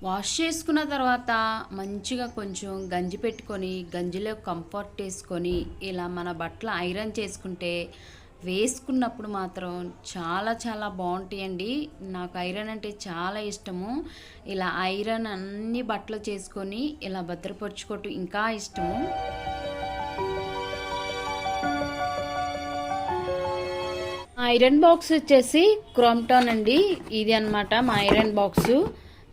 Wash చేసుకున్న తర్వాత మంచిగా కొంచెం గంజి పెట్టుకొని గంజిలో కంఫర్ట్ వేసుకొని ఇలా మన బట్టలు ఐరన్ చేసుకుంటే వేసుకున్నప్పుడు మాత్రం చాలా చాలా బాగుంటాయండి. నాకు ఐరన్ అంటే చాలా ఇష్టము. ఇలా ఐరన్ అన్ని బట్టలు చేసుకొని ఇలా భద్రపరుచుకోవటం ఇంకా ఇష్టము. ఐరన్ బాక్స్ వచ్చేసి క్రోమ్టాన్ అండి. ఇది అనమాట మా ఐరన్ బాక్సు.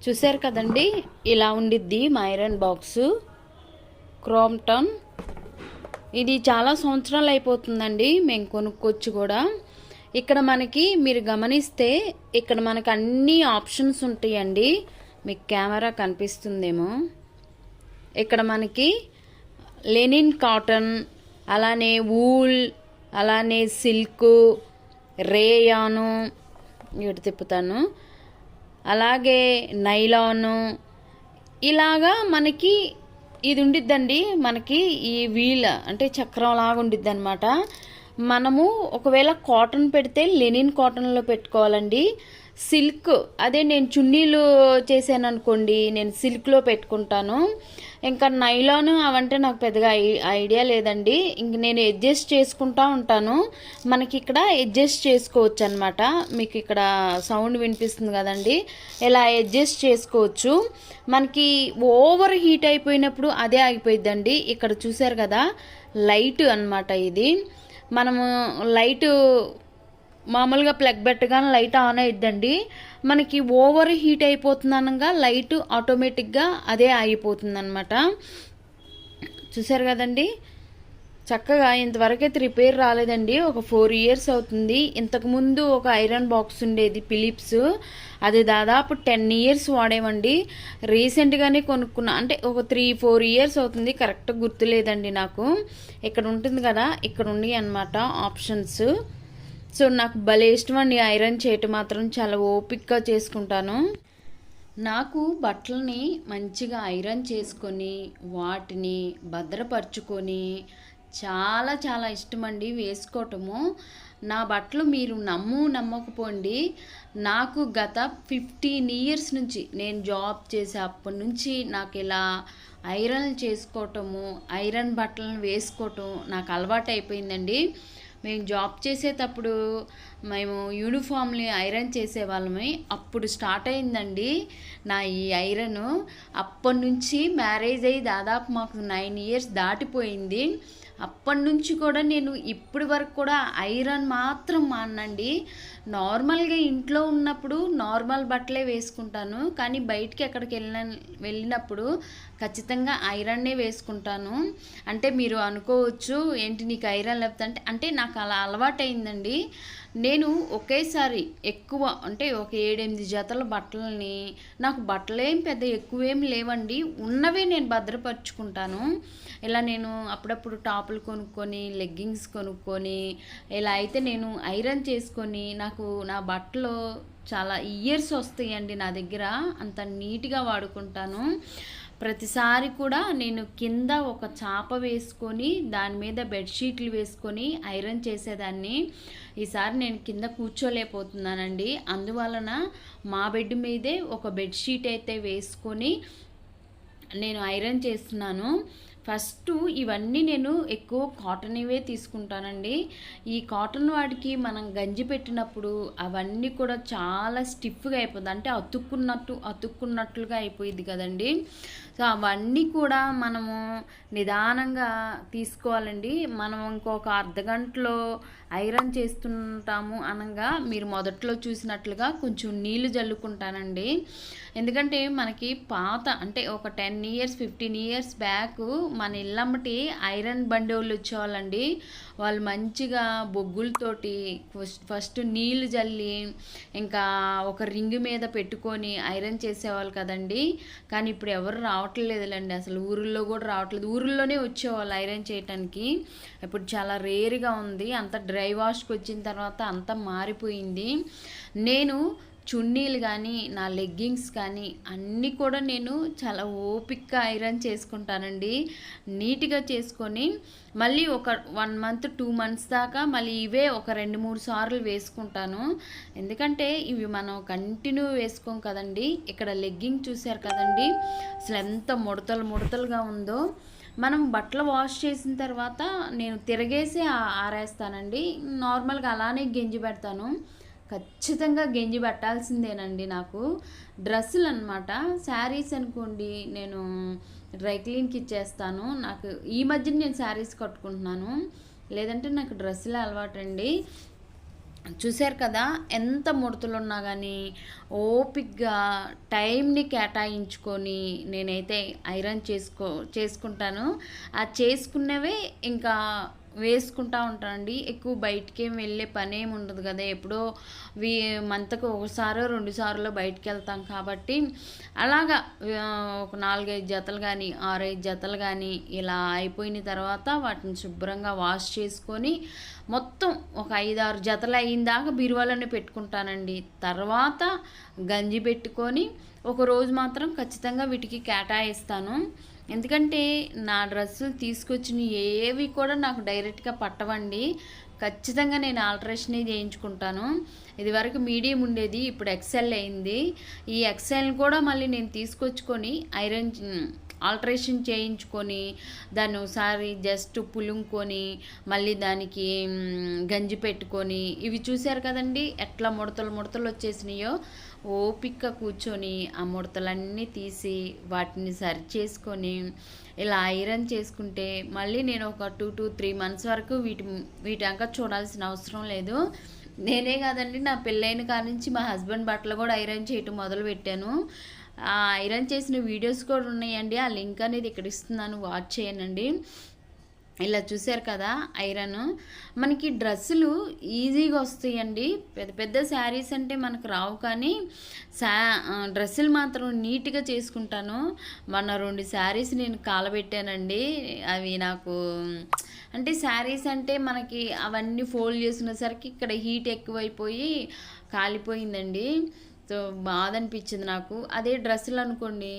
చూసారు కదండి, ఇలా ఉండిద్ది మా ఐరన్ బాక్సు క్రోమ్టాన్. ఇది చాలా సంవత్సరాలు అయిపోతుందండి మేము కొనుక్కొచ్చి కూడా. ఇక్కడ మనకి మీరు గమనిస్తే ఇక్కడ మనకి అన్ని ఆప్షన్స్ ఉంటాయండి. మీకు కెమెరా కనిపిస్తుందేమో. ఇక్కడ మనకి లెనిన్ కాటన్, అలానే వూల్, అలానే సిల్క్, రేయాను, ఇటు తిప్పుతాను, అలాగే నైలాను, ఇలాగా మనకి ఇది ఉండిద్దండి. మనకి ఈ వీల్ అంటే చక్రం లాగా ఉండిద్ది అనమాట. మనము ఒకవేళ కాటన్ పెడితే లెనిన్ కాటన్లో పెట్టుకోవాలండి. సిల్క్ అదే నేను చున్నీలు చేశాను అనుకోండి, నేను సిల్క్లో పెట్టుకుంటాను. ఇంకా నైలాన్ అవంటే నాకు పెద్దగా ఐడియా లేదండి. ఇంక నేను అడ్జస్ట్ చేసుకుంటా ఉంటాను. మనకి ఇక్కడ అడ్జస్ట్ చేసుకోవచ్చు అనమాట. మీకు ఇక్కడ సౌండ్ వినిపిస్తుంది కదండి, ఇలా అడ్జస్ట్ చేసుకోవచ్చు. మనకి ఓవర్ హీట్ అయిపోయినప్పుడు అదే ఆగిపోయిద్దండి. ఇక్కడ చూసారు కదా, లైట్ అనమాట ఇది. మనము లైట్ మామూలుగా ప్లగ్ పెట్టగానే లైట్ ఆన్ అయిద్దండి. మనకి ఓవర్ హీట్ అయిపోతుంది అనగా లైట్ ఆటోమేటిక్గా అదే ఆగిపోతుంది అనమాట. చూసారు కదండి, చక్కగా ఇంతవరకు అయితే రిపేర్ రాలేదండి. ఒక 4 years అవుతుంది. ఇంతకుముందు ఒక ఐరన్ బాక్స్ ఉండేది ఫిలిప్స్, అది దాదాపు 10 years వాడేమండి. రీసెంట్గానే కొనుక్కున్నా, అంటే ఒక 3-4 years అవుతుంది, కరెక్ట్గా గుర్తులేదండి నాకు. ఇక్కడ ఉంటుంది కదా, ఇక్కడ ఉన్నాయి అన్నమాట ఆప్షన్స్. సో నాకు భలే ఇష్టం అండి ఐరన్ చేయటం మాత్రం. చాలా ఓపిక్గా చేసుకుంటాను. నాకు బట్టలని మంచిగా ఐరన్ చేసుకొని వాటిని భద్రపరుచుకొని చాలా చాలా ఇష్టమండి వేసుకోవటము. నా బట్టలు మీరు నమ్మకపోండి, నాకు గత 15 years నుంచి నేను జాబ్ చేసే అప్పటి నుంచి నాకు ఇలా ఐరన్ చేసుకోవటము, ఐరన్ బట్టలను వేసుకోవటం నాకు అలవాటు అయిపోయిందండి. మేము జాబ్ చేసేటప్పుడు మేము యూనిఫామ్ని ఐరన్ చేసేవాళ్ళమే. అప్పుడు స్టార్ట్ అయిందండి నా ఈ ఐరన్. అప్పటి నుంచి మ్యారేజ్ అయ్యి దాదాపు మాకు 9 years దాటిపోయింది. అప్పటి నుంచి కూడా నేను ఇప్పటి వరకు కూడా ఐరన్ మాత్రం మానండి. నార్మల్గా ఇంట్లో ఉన్నప్పుడు నార్మల్ బట్టలే వేసుకుంటాను, కానీ బయటికి ఎక్కడికి వెళ్ళినప్పుడు ఖచ్చితంగా ఐరన్నే వేసుకుంటాను. అంటే మీరు అనుకోవచ్చు ఏంటి నీకు ఐరన్ లేకపోతే అంటే నాకు అలా అలవాటైందండి. నేను ఒకేసారి ఎక్కువ అంటే ఒక 7-8 జతల బట్టలని, నాకు బట్టలేం పెద్ద ఎక్కువేం లేవండి, ఉన్నవే నేను భద్రపరుచుకుంటాను. ఇలా నేను అప్పుడప్పుడు టాపులు కొనుక్కొని లెగ్గింగ్స్ కొనుక్కొని ఇలా అయితే నేను ఐరన్ చేసుకొని నాకు నా బట్టలు చాలా ఇయర్స్ వస్తాయండి నా దగ్గర. అంత నీట్గా వాడుకుంటాను. ప్రతిసారి కూడా నేను కింద ఒక చాప వేసుకొని దాని మీద బెడ్షీట్లు వేసుకొని ఐరన్ చేసేదాన్ని. ఈసారి నేను కింద కూర్చోలేకపోతున్నానండి, అందువలన మా బెడ్ మీదే ఒక బెడ్షీట్ అయితే వేసుకొని నేను ఐరన్ చేస్తున్నాను. ఫస్ట్ ఇవన్నీ నేను ఎక్కువ కాటన్వే తీసుకుంటానండి. ఈ కాటన్ వాటికి మనం గంజి పెట్టినప్పుడు అవన్నీ కూడా చాలా స్టిఫ్గా అయిపోతుంది, అంటే అతుక్కున్నట్లుగా అయిపోయింది కదండి. సో అవన్నీ కూడా మనము నిదానంగా తీసుకోవాలండి. మనం ఇంకొక అర్ధగంటలో ఐరన్ చేస్తుంటాము అనగా మీరు మొదట్లో చూసినట్లుగా కొంచెం నీళ్లు జల్లుకుంటానండి. ఎందుకంటే మనకి పాత అంటే ఒక 10 years 15 years బ్యాక్ మన ఇళ్ళమ్మటి ఐరన్ బండి వాళ్ళు వచ్చేవాళ్ళండి. వాళ్ళు మంచిగా బొగ్గులతోటి ఫస్ట్ నీళ్లు జల్లి ఇంకా ఒక రింగ్ మీద పెట్టుకొని ఐరన్ చేసేవాళ్ళు కదండి. కానీ ఇప్పుడు ఎవరు రావట్లేదులేండి, అసలు ఊరిలో కూడా రావట్లేదు. ఊరిలోనే వచ్చేవాళ్ళు ఐరన్ చేయటానికి. ఇప్పుడు చాలా రేర్గా ఉంది. అంత డ్రై వాష్కి వచ్చిన తర్వాత అంతా మారిపోయింది. నేను చున్నీలు కానీ నా లెగ్గింగ్స్ కానీ అన్నీ కూడా నేను చాలా ఓపిక్గా ఐరన్ చేసుకుంటానండి. నీట్గా చేసుకొని మళ్ళీ ఒక 1 మంత్ 2 మంత్స్ దాకా మళ్ళీ ఇవే ఒక 2-3 సార్లు వేసుకుంటాను. ఎందుకంటే ఇవి మనం కంటిన్యూ వేసుకోం కదండి. ఇక్కడ లెగ్గింగ్ చూసారు కదండి, అసలు ఎంత ముడతలుగా ఉందో. మనం బట్టలు వాష్ చేసిన తర్వాత నేను తిరగేసి ఆరేస్తానండి. నార్మల్గా అలానే గెంజి పెడతాను. ఖచ్చితంగా గెంజి పెట్టాల్సిందేనండి. నాకు డ్రెస్సులు అనమాట, శారీస్ అనుకోండి నేను డ్రై క్లీన్కి ఇచ్చేస్తాను. నాకు ఈ మధ్యన నేను శారీస్ కట్టుకుంటున్నాను, లేదంటే నాకు డ్రెస్సులే అలవాటండి. చూశారు కదా ఎంత ముడతలు ఉన్నా కానీ ఓపిక్గా టైంని కేటాయించుకొని నేనైతే ఐరన్ చేసుకుంటాను. ఆ చేసుకున్నవే ఇంకా వేసుకుంటూ ఉంటానండి. ఎక్కువ బయటికి ఏం వెళ్ళే పని ఏమి ఉండదు కదా, ఎప్పుడో మంత్కు ఒకసారో 2 సార్లు బయటికి వెళ్తాం కాబట్టి అలాగా ఒక 4-5 జతలు కానీ 6-5 జతలు కానీ ఇలా అయిపోయిన తర్వాత వాటిని శుభ్రంగా వాష్ చేసుకొని మొత్తం ఒక 5-6 జతలు అయిన దాకా బీరువాలోనే పెట్టుకుంటానండి. తర్వాత గంజి పెట్టుకొని ఒకరోజు మాత్రం ఖచ్చితంగా వీటికి కేటాయిస్తాను. ఎందుకంటే నా డ్రెస్సులు తీసుకొచ్చిన ఏవి కూడా నాకు డైరెక్ట్గా పట్టవండి. ఖచ్చితంగా నేను ఆల్టరేషనే చేయించుకుంటాను. ఇది వరకు మీడియం ఉండేది, ఇప్పుడు ఎక్సెల్ అయింది. ఈ ఎక్సెల్ని కూడా మళ్ళీ నేను తీసుకొచ్చుకొని ఆల్టరేషన్ చేయించుకొని దాన్ని ఒకసారి జస్ట్ పులుముకొని మళ్ళీ దానికి గంజి పెట్టుకొని, ఇవి చూశారు కదండి ఎట్లా ముడతలు వచ్చేసినాయో. ఓపిక కూర్చొని ఆ ముడతలన్నీ తీసి వాటిని సరి చేసుకొని ఇలా ఐరన్ చేసుకుంటే మళ్ళీ నేను ఒక 2-3 మంత్స్ వరకు వీటి అంకా చూడాల్సిన అవసరం లేదు. నేనే కాదండి, నా పెళ్ళైన కాడి నుంచి మా హస్బెండ్ బట్టలు కూడా ఐరన్ చేయటం మొదలుపెట్టాను. ఆ ఐరన్ చేసిన వీడియోస్ కూడా ఉన్నాయండి, ఆ లింక్ అనేది ఇక్కడ ఇస్తున్నాను, వాచ్ చేయనండి. ఇలా చూశారు కదా ఐరన్. మనకి డ్రెస్సులు ఈజీగా వస్తాయండి. పెద్ద శారీస్ అంటే మనకు రావు, కానీ డ్రెస్సులు మాత్రం నీట్గా చేసుకుంటాను. మొన్న 2 శారీస్ నేను కాలబెట్టానండి. అవి నాకు అంటే శారీస్ అంటే మనకి అవన్నీ ఫోల్డ్ చేసుకునేసరికి ఇక్కడ హీట్ ఎక్కువైపోయి కాలిపోయిందండి. సో బాధ అనిపించింది నాకు. అదే డ్రెస్సులు అనుకోండి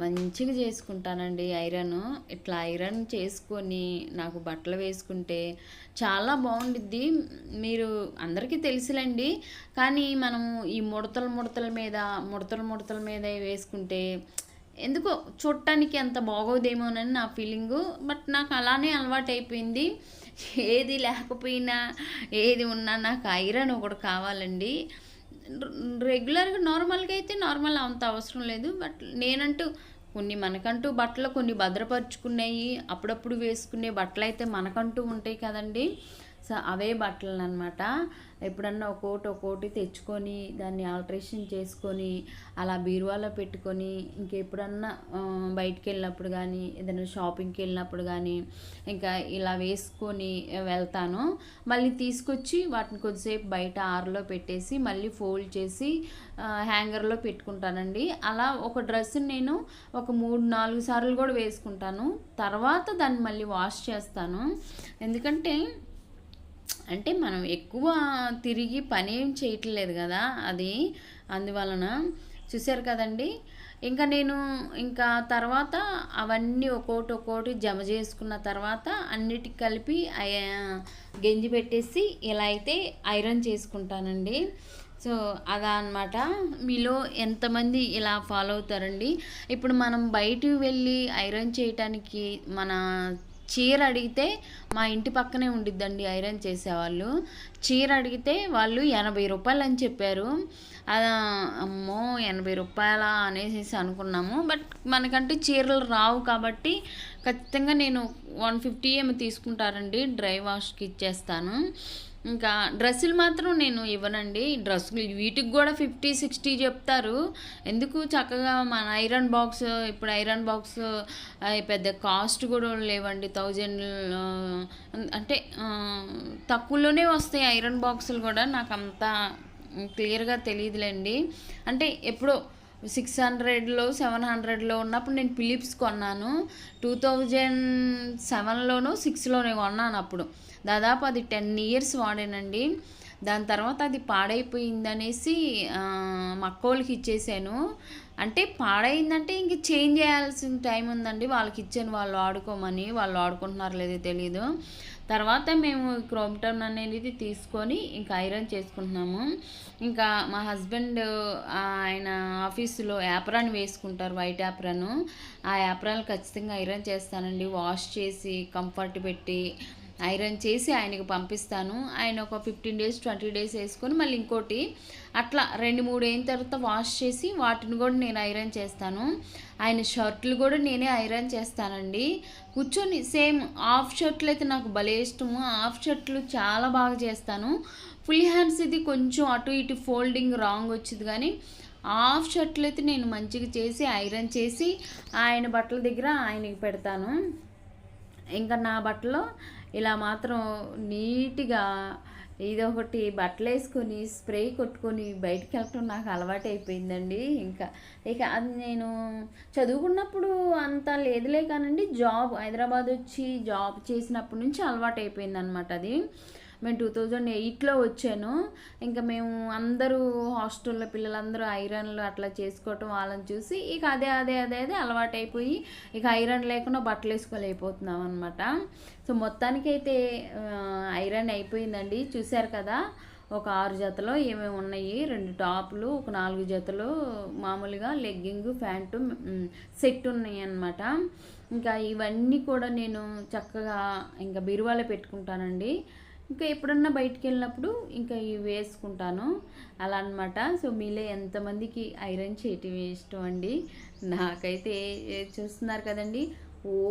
మంచిగా చేసుకుంటానండి ఐరన్. ఇట్లా ఐరన్ చేసుకొని నాకు బట్టలు వేసుకుంటే చాలా బాగుండిద్ది. మీరు అందరికీ తెలుసులేండి, కానీ మనం ఈ ముడతల మీద వేసుకుంటే ఎందుకో చూడటానికి అంత బాగోదేమోనని నా ఫీలింగు. బట్ నాకు అలానే అలవాటు అయిపోయింది. ఏది లేకపోయినా ఏది ఉన్నా నాకు ఐరన్ ఒకటి కావాలండి. రెగ్యులర్గా నార్మల్గా అయితే నార్మల్ అంత అవసరం లేదు. బట్ నేనంటూ మనకంటూ బట్టలు కొన్ని భద్రపరుచుకున్నాయి, అప్పుడప్పుడు వేసుకునే బట్టలు అయితే మనకంటూ ఉంటాయి కదండి. సో అవే బట్టలు అనమాట. ఎప్పుడన్నా ఒక్కోటి తెచ్చుకొని దాన్ని ఆల్టరేషన్ చేసుకొని అలా బీరువాలో పెట్టుకొని ఇంకెప్పుడన్నా బయటికి వెళ్ళినప్పుడు కానీ ఏదైనా షాపింగ్కి వెళ్ళినప్పుడు కానీ ఇంకా ఇలా వేసుకొని వెళ్తాను. మళ్ళీ తీసుకొచ్చి వాటిని కొద్దిసేపు బయట ఆరులో పెట్టేసి మళ్ళీ ఫోల్డ్ చేసి హ్యాంగర్లో పెట్టుకుంటానండి. అలా ఒక డ్రెస్ని నేను ఒక 3-4 సార్లు కూడా వేసుకుంటాను. తర్వాత దాన్ని మళ్ళీ వాష్ చేస్తాను. ఎందుకంటే మనం ఎక్కువ తిరిగి పని ఏం చేయట్లేదు కదా, అది అందువలన. చూశారు కదండి. నేను తర్వాత అవన్నీ ఒక్కోటి జమ చేసుకున్న తర్వాత అన్నిటికి కలిపి గెంజి పెట్టేసి ఇలా అయితే ఐరన్ చేసుకుంటానండి. సో అలా అన్నమాట. మీలో ఎంతమంది ఇలా ఫాలో అవుతారండి? ఇప్పుడు మనం బయటికి వెళ్ళి ఐరన్ చేయటానికి మన చీర అడిగితే మా ఇంటి పక్కనే ఉండిద్దండి ఐరన్ చేసేవాళ్ళు. చీర అడిగితే వాళ్ళు 80 రూపాయలు అని చెప్పారు. అమ్మో 80 రూపాయలా అనేసి అనుకున్నాము. బట్ మనకంటూ చీరలు రావు కాబట్టి ఖచ్చితంగా నేను 150 ఏమో తీసుకుంటారండి, డ్రై వాష్కి ఇచ్చేస్తాను. ఇంకా డ్రెస్సులు మాత్రం నేను ఇవ్వనండి. డ్రెస్సులు వీటికి కూడా 50-60 చెప్తారు. ఎందుకు చక్కగా మన ఐరన్ బాక్స్, ఇప్పుడు ఐరన్ బాక్స్ పెద్ద కాస్ట్ కూడా లేవండి. 1000 అంటే తక్కువలోనే వస్తాయి ఐరన్ బాక్సులు కూడా. నాకు అంత క్లియర్గా తెలియదులేండి. అంటే ఎప్పుడో 600లో 700లో ఉన్నప్పుడు నేను ఫిలిప్స్ కొన్నాను. 2007లోనో 6లోనే కొన్నాను. అప్పుడు దాదాపు అది 10 years వాడానండి. దాని తర్వాత అది పాడైపోయిందనేసి మా అక్కోళ్ళకి ఇచ్చేసాను. అంటే పాడైందంటే ఇంక చేంజ్ చేయాల్సిన టైం ఉందండి, వాళ్ళకి ఇచ్చాను వాళ్ళు ఆడుకోమని. వాళ్ళు ఆడుకుంటున్నారో లేదో తెలీదు. తర్వాత మేము క్రోమ్టన్ అనేది తీసుకొని ఇంకా ఐరన్ చేసుకుంటున్నాము. ఇంకా మా హస్బెండ్ ఆయన ఆఫీసులో యాప్రాన్ వేసుకుంటారు, వైట్ యాప్రాన్. ఆ యాప్రాన్ ఖచ్చితంగా ఐరన్ చేస్తానండి, వాష్ చేసి కంఫర్ట్ పెట్టి ఐరన్ చేసి ఆయనకి పంపిస్తాను. ఆయన ఒక 15 డేస్ 20 డేస్ వేసుకొని మళ్ళీ ఇంకోటి అట్లా 2-3 అయిన తర్వాత వాష్ చేసి వాటిని కూడా నేను ఐరన్ చేస్తాను. ఆయన షర్ట్లు కూడా నేనే ఐరన్ చేస్తానండి కూర్చొని. సేమ్ హాఫ్ షర్ట్లు అయితే నాకు భలే ఇష్టము, హాఫ్ షర్ట్లు చాలా బాగా చేస్తాను. ఫుల్ హ్యాండ్స్ ఇది కొంచెం అటు ఇటు ఫోల్డింగ్ రాంగ్ వచ్చింది, కానీ హాఫ్ షర్ట్లు అయితే నేను మంచిగా చేసి ఐరన్ చేసి ఆయన బట్టల దగ్గర ఆయనకి పెడతాను. ఇంకా నా బట్టలు ఇలా మాత్రం నీట్గా ఇదొకటి బట్టలు వేసుకొని స్ప్రే కొట్టుకొని బయటికి వెళ్ళటం నాకు అలవాటు అయిపోయిందండి. ఇక అది నేను చదువుకున్నప్పుడు అంత లేదులే కానండి, హైదరాబాద్ వచ్చి జాబ్ చేసినప్పటి నుంచి అలవాటు అయిపోయింది అనమాట అది. మేము 2008లో వచ్చాను. ఇంకా మేము అందరూ హాస్టల్లో పిల్లలందరూ ఐరన్లు అట్లా చేసుకోవటం వాళ్ళని చూసి ఇక అదే అలవాటు అయిపోయి ఇక ఐరన్ లేకుండా బట్టలు వేసుకోలేకపోతున్నాం అనమాట. సో మొత్తానికైతే ఐరన్ అయిపోయిందండి. చూశారు కదా, ఒక 6 జతలో ఏమేమి ఉన్నాయి, 2 టాపులు, ఒక 4 జతలు మామూలుగా లెగ్గింగ్ ప్యాంటు సెట్ ఉన్నాయి అన్నమాట. ఇంకా ఇవన్నీ కూడా నేను చక్కగా ఇంకా బీరువాలో పెట్టుకుంటానండి. ఇంకా ఎప్పుడన్నా బయటికి వెళ్ళినప్పుడు ఇంకా ఇవి వేసుకుంటాను అలా అనమాట. సో మీలో ఎంతమందికి ఐరన్ చేయటం ఇష్టం అండి? నాకైతే చూస్తున్నారు కదండి,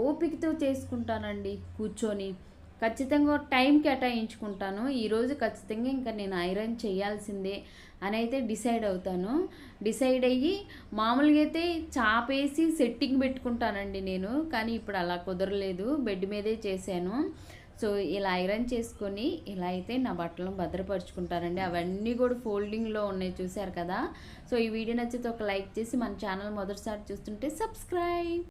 ఓపికతో చేసుకుంటానండి కూర్చొని. ఖచ్చితంగా టైం కేటాయించుకుంటాను. ఈరోజు ఖచ్చితంగా ఇంకా నేను ఐరన్ చేయాల్సిందే అని అయితే డిసైడ్ అయ్యి మామూలుగా అయితే చాపేసి సెట్టింగ్ పెట్టుకుంటానండి నేను. కానీ ఇప్పుడు అలా కుదరలేదు, బెడ్ మీదే చేశాను. సో ఇలా ఐరన్ చేసుకొని ఇలా అయితే నా బట్టలను భద్రపరుచుకుంటానండి. అవన్నీ కూడా ఫోల్డింగ్లో ఉన్నాయి, చూశారు కదా. సో ఈ వీడియో నచ్చితే ఒక లైక్ చేసి మన ఛానల్ మొదటిసారి చూస్తుంటే సబ్స్క్రైబ్.